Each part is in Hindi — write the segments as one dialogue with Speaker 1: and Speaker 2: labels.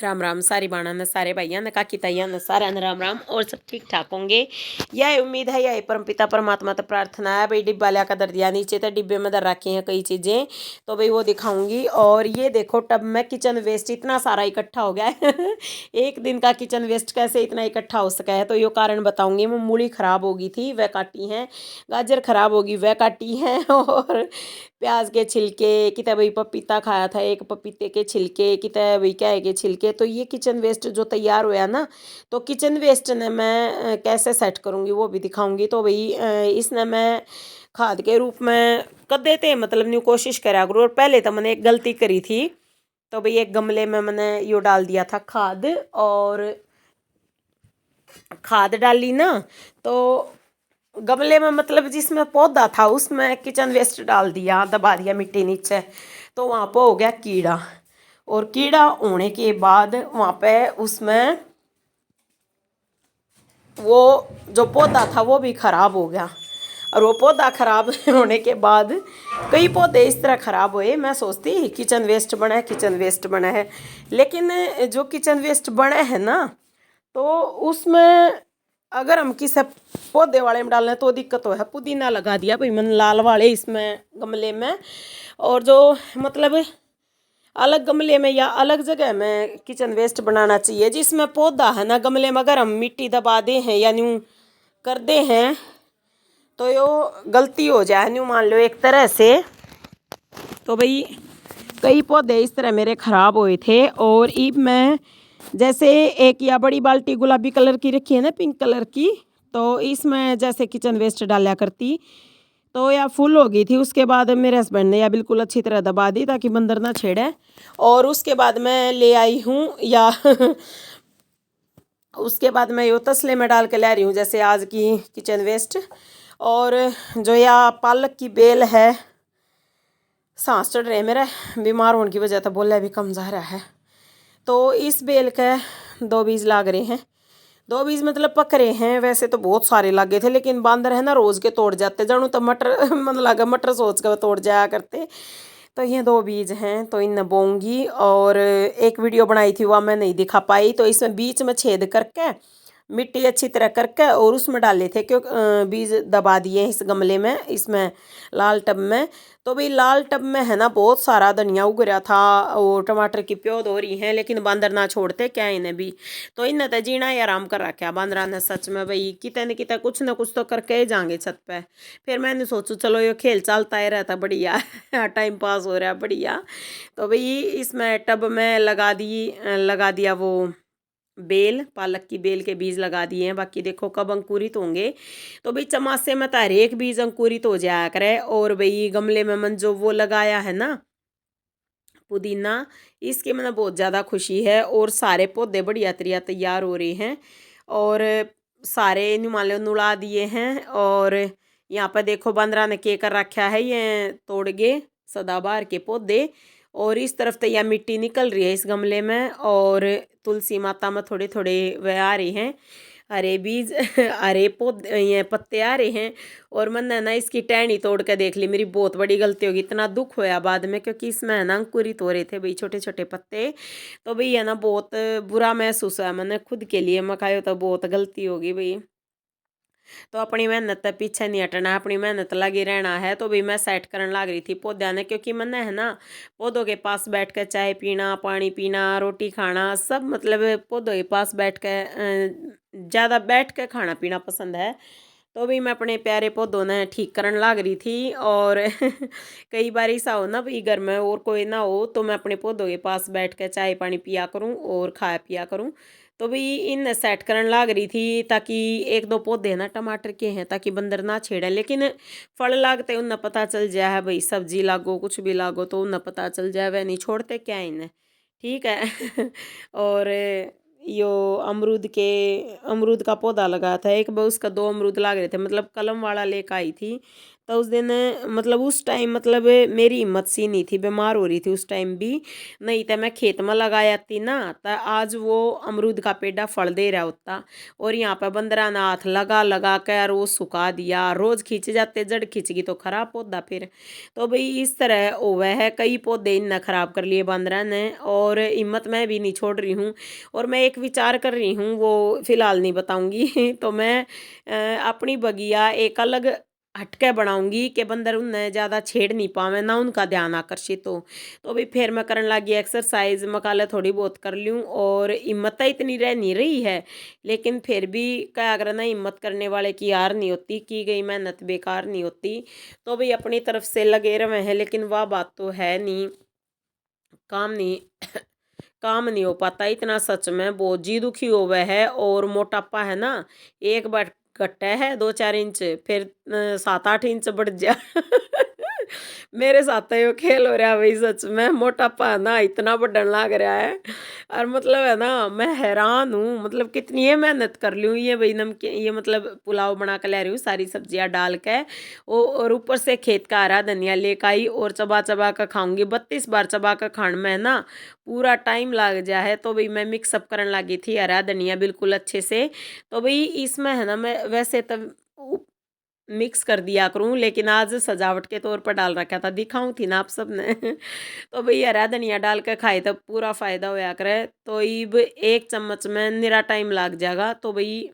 Speaker 1: राम राम सारी बाणा ने सारे भाइयों ने काकी ताइया ने सारे ने राम राम और सब ठीक ठाक होंगे। यह उम्मीद है, यह परमपिता परमात्मा तो प्रार्थना है। भाई डिब्बा लिया का दर दिया नीचे, तो डिब्बे में दर रखी हैं कई चीज़ें, तो भाई वो दिखाऊंगी। और ये देखो टब में किचन वेस्ट इतना सारा इकट्ठा हो गया है एक दिन का किचन वेस्ट कैसे इतना इकट्ठा हो सका है, तो ये कारण बताऊंगी। मैं मूली खराब हो गई थी वह काटी है, गाजर खराब होगी वह काटी है, और प्याज के छिलके कितना भाई पपीता खाया था, एक पपीते के छिलके कितना भाई क्या है के छिलके। तो ये किचन वेस्ट जो तैयार हुआ ना, तो किचन वेस्ट ने मैं कैसे सेट करूँगी वो भी दिखाऊंगी। तो भाई इसने मैं खाद के रूप में कर देते, मतलब न्यू कोशिश करा करूँ। और पहले तो मैंने एक गलती करी थी, तो भाई एक गमले में मैंने यो डाल दिया था खाद, और खाद डाली ना तो गमले में मतलब जिसमें पौधा था उसमें किचन वेस्ट डाल दिया, दबा दिया मिट्टी नीचे, तो वहाँ पर हो गया कीड़ा। और कीड़ा होने के बाद वहाँ पे उसमें वो जो पौधा था वो भी खराब हो गया। और वो पौधा खराब होने के बाद कई पौधे इस तरह खराब हुए। मैं सोचती किचन वेस्ट बना है, किचन वेस्ट बना है, लेकिन जो किचन वेस्ट बना है ना, तो उसमें अगर हम किसी पौधे वाले में डालें तो दिक्कत हो है। पुदीना लगा दिया भाई मैंने लाल वाले इसमें गमले में, और जो मतलब अलग गमले में या अलग जगह में किचन वेस्ट बनाना चाहिए। जिसमें पौधा है ना गमले में, अगर हम मिट्टी दबा दे हैं या न्यू कर दे हैं तो यो गलती हो जाए न्यू, मान लो एक तरह से। तो भाई कई पौधे इस तरह मेरे ख़राब हुए थे। और ईब मैं जैसे एक या बड़ी बाल्टी गुलाबी कलर की रखी है ना, पिंक कलर की, तो इसमें जैसे किचन वेस्ट डाला करती, तो या फुल हो गई थी। उसके बाद मेरे हस्बैंड ने या बिल्कुल अच्छी तरह दबा दी ताकि बंदर ना छेड़े। और उसके बाद मैं ले आई हूँ या उसके बाद मैं यो तसले में डाल के ला रही हूँ, जैसे आज की किचन वेस्ट। और जो या पालक की बेल है, सांस चढ़ रहे हैं मेरे बीमार होने की वजह से, बोला भी कम जा रहा है। तो इस बेल के 2 बीज लाग रहे हैं, 2 बीज मतलब पक रहे हैं। वैसे तो बहुत सारे लगे थे, लेकिन बांदर है ना रोज के तोड़ जाते, जानू तो मटर मन लगा मटर सोच कर तोड़ जाया करते। तो ये 2 बीज हैं, तो इन बोऊंगी। और एक वीडियो बनाई थी वह मैं नहीं दिखा पाई, तो इसमें बीच में छेद करके मिट्टी अच्छी तरह करके और उसमें डाले थे, क्योंकि बीज दबा दिए इस गमले में, इसमें लाल टब में। तो भाई लाल टब में है ना बहुत सारा धनिया उग रहा था, और टमाटर की प्योद हो रही है, लेकिन बांदर ना छोड़ते क्या इन्हें भी। तो इन्हें तो जीना ही आराम कर रखा बांदरा ने सच में। भाई कितने न कितने कुछ ना कुछ तो करके ही जाएंगे छत पे। फिर मैंने सोचू चलो ये खेल चलता ही रहता, बढ़िया टाइम पास हो रहा है बढ़िया। तो भाई इसमें टब में लगा दिया वो बेल, पालक की बेल के बीज लगा दिए हैं। बाकी देखो कब अंकुरित होंगे। तो भाई चमासे में तो हर एक बीज अंकुरित हो जाया करे। और भाई गमले में मन जो वो लगाया है ना पुदीना, इसके मैंने बहुत ज़्यादा खुशी है। और सारे पौधे बढ़िया तरिया तैयार हो रहे हैं, और सारे नुमाले नुड़ा दिए हैं। और यहाँ पर देखो बंदरा ने के कर रखा है, ये तोड़ गए सदाबहार के पौधे। और इस तरफ तो यह मिट्टी निकल रही है इस गमले में, और तुलसी माता में थोड़े थोड़े वह आ रहे हैं हरे बीज हरे पौधे, ये पत्ते आ रहे हैं। और मैंने ना इसकी टहनी तोड़ के देख ली, मेरी बहुत बड़ी गलती होगी, इतना दुख होया बाद में, क्योंकि इसमें है ना अंकुरित हो रहे थे भाई छोटे छोटे पत्ते। तो भाई है ना बहुत बुरा महसूस हुआ मैंने खुद के लिए, मैं कहा तो बहुत गलती होगी भाई। तो अपनी मेहनत तो पीछे नहीं हटना, अपनी मेहनत लगी रहना है। तो भी मैं सेट करने लग रही थी पौधा ने, क्योंकि मैंने है ना पौधों के पास बैठ कर चाय पीना, पानी पीना, रोटी खाना सब, मतलब पौधों के पास बैठ कर ज़्यादा बैठ कर खाना पीना पसंद है। तो भी मैं अपने प्यारे पौधों ने ठीक करने लग रही थी। और कई बार ऐसा हो ना भाई घर में और कोई ना हो, तो मैं अपने पौधों के पास बैठ कर चाय पानी पिया करूँ और खाया पिया करूँ। तो भाई इन सेट करने लग रही थी, ताकि 1-2 पौधे ना टमाटर के हैं ताकि बंदर ना छेड़े। लेकिन फल लागते उन्हें पता चल जाए भाई, सब्जी लागो कुछ भी लागो तो उन्हें पता चल जाए, वह नहीं छोड़ते क्या इन्हें, ठीक है। और यो अमरूद का पौधा लगा था एक बार, उसका 2 अमरूद लाग रहे थे, मतलब कलम वाला लेकर आई थी। तो उस दिन मतलब उस टाइम मतलब मेरी हिम्मत सी नहीं थी, बीमार हो रही थी उस टाइम भी, नहीं तो मैं खेत में लगाया थी ना, तो आज वो अमरूद का पेड़ा फल दे रहा होता। और यहाँ पर बंदरा ने हाथ लगा लगा कर वो सुखा दिया, रोज खींच जाते, जड़ खींच गई तो खराब पौधा फिर। तो भाई इस तरह हुआ है, कई पौधे इनने खराब कर लिए बंदरा ने, और हिम्मत मैं भी नहीं छोड़ रही हूँ। और मैं एक विचार कर रही हूँ, वो फिलहाल नहीं बताऊंगी तो मैं अपनी बगिया एक अलग हटके बनाऊंगी कि बंदर उन्हें ज़्यादा छेड़ नहीं पावे, ना उनका ध्यान आकर्षित हो। तो भाई फिर मैं करने लगी एक्सरसाइज, मकाले थोड़ी बहुत कर लूँ, और हिम्मत तो इतनी रह नहीं रही है, लेकिन फिर भी क्या अगर ना, हिम्मत करने वाले की हार नहीं होती, की गई मेहनत बेकार नहीं होती। तो भाई अपनी तरफ से लगे रहे हैं, लेकिन वह बात तो है नहीं, काम नहीं काम नहीं हो पाता इतना, सच में बहुत जी दुखी हो हुआ है। और मोटापा है ना, एक बार घटा है 2-4 इंच, फिर 7-8 इंच बढ़ जा मेरे साथ तो यो खेल हो रहा है भाई, सच में मोटापा है ना इतना बढ़ने लग रहा है। और मतलब है ना, मैं हैरान हूँ, मतलब कितनी ये मेहनत कर लूँ, ये भाई नमकीन, ये मतलब पुलाव बना कर ले रही हूँ सारी सब्जियाँ डाल के, और ऊपर से खेत का हरा धनिया लेकर आई, और चबा चबा कर खाऊंगी, 32 बार चबा कर खाने में है ना पूरा टाइम लग जा है। तो भाई मैं मिक्सअप करने लगी थी हरा धनिया बिल्कुल अच्छे से। तो भाई इसमें है ना, मैं वैसे तो मिक्स कर दिया करूँ, लेकिन आज सजावट के तौर पर डाल रखा था, दिखाऊं थी ना आप सब ने तो भाई हरा धनिया डाल के खाए तो पूरा फायदा होया करे। तो अब 1 चम्मच में निरा टाइम लग जाएगा। तो भाई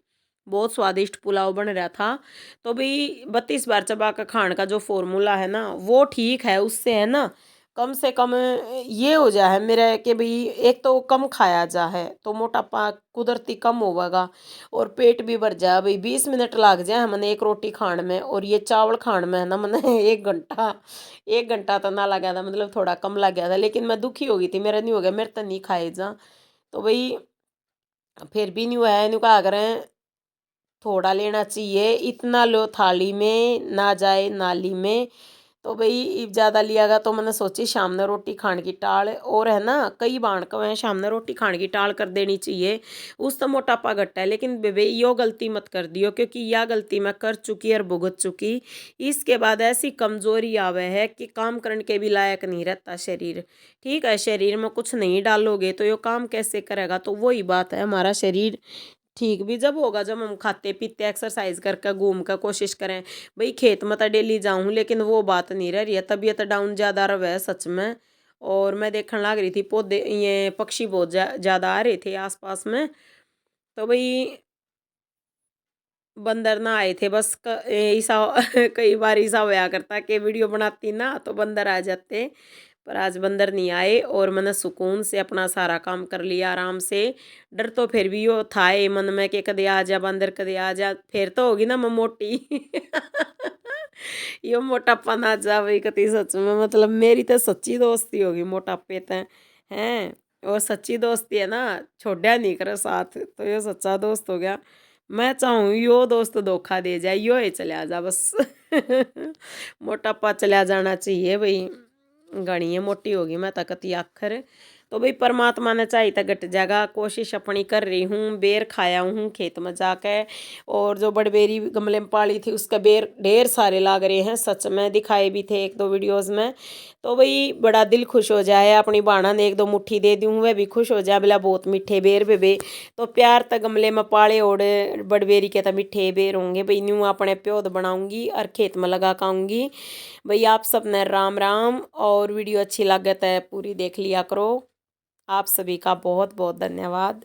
Speaker 1: बहुत स्वादिष्ट पुलाव बन रहा था। तो भाई 32 बार चबा का खाने का जो फॉर्मूला है ना, वो ठीक है, उससे है ना कम से कम ये हो जाए है मेरा कि भाई एक तो कम खाया जा है तो मोटापा कुदरती कम होगा, और पेट भी भर जाए। भाई 20 मिनट लग जाए मैंने एक रोटी खाने में, और ये चावल खाने में है ना मैंने 1 घंटा, 1 घंटा तो ना लगा था, मतलब थोड़ा कम लग गया था, लेकिन मैं दुखी हो गई थी, मेरा नहीं हो गया, मेरे तो नहीं खाए जा। तो भाई फिर भी नहीं हुआ है, नहीं कहा करें थोड़ा लेना चाहिए, इतना लो थाली में ना जाए नाली में। तो भाई ज़्यादा लियागा तो मैंने सोची शाम ने रोटी खाने की टाल, और है ना कई बाण को है शाम ने रोटी खाने की टाल कर देनी चाहिए, उस तो मोटापा घटा है। लेकिन बेबे यो गलती मत कर दियो, क्योंकि यह गलती मैं कर चुकी और भुगत चुकी। इसके बाद ऐसी कमजोरी आवे है कि काम करने के भी लायक नहीं रहता शरीर। ठीक है, शरीर में कुछ नहीं डालोगे तो यो काम कैसे करेगा। तो वही बात है, हमारा शरीर ठीक भी जब होगा जब हम खाते पीते एक्सरसाइज करके घूम कर कोशिश करें। भाई खेत में तो डेली जाऊँ, लेकिन वो बात नहीं रह रही है, तबीयत डाउन ज़्यादा रहा है सच में। और मैं देखने लग रही थी पौधे, ये पक्षी बहुत ज़्यादा आ रहे थे आसपास में। तो भाई बंदर ना आए थे बस, ऐसा कई बार ऐसा होया करता कि वीडियो बनाती ना तो बंदर आ जाते, पर आज बंदर नहीं आए, और मैंने सुकून से अपना सारा काम कर लिया आराम से। डर तो फिर भी यो था ये मन में कि कदे आ जा बंदर, कदे आ जा, फिर तो होगी ना मैं मोटी यो मोटापा ना जा भाई कति, सच में मतलब मेरी तो सच्ची दोस्ती होगी मोटापे ते हैं। और सच्ची दोस्ती है ना, छोड़ा नहीं करे साथ, तो ये सच्चा दोस्त हो गया। मैं चाहूँ यो दोस्त धोखा दे जाए, यो ही चला जा बस मोटापा चला जाना चाहिए भाई, घनी है मोटी होगी मैं तकती आखर। तो भाई परमात्मा ने चाहिए तो घट जाएगा, कोशिश अपनी कर रही हूँ। बेर खाया हूँ खेत में जाके, और जो बड़बेरी गमले में पाली थी उसका बेर ढेर सारे लाग रहे हैं, सच में दिखाए भी थे 1-2 वीडियोज़ में। तो भाई बड़ा दिल खुश हो जाए, अपनी बाणा ने 1-2 मुट्ठी दे दूँ वह भी खुश हो जाए, बोला बहुत मीठे बेर बेबे। तो प्यार तक गमले में पाले और बड़बेरी के तो मीठे बेर होंगे भाई, न्यू अपने प्योद बनाऊंगी और खेत में लगा खाऊंगी। भाई आप सब ने राम राम, और वीडियो अच्छी लगे तो पूरी देख लिया करो। आप सभी का बहुत बहुत धन्यवाद।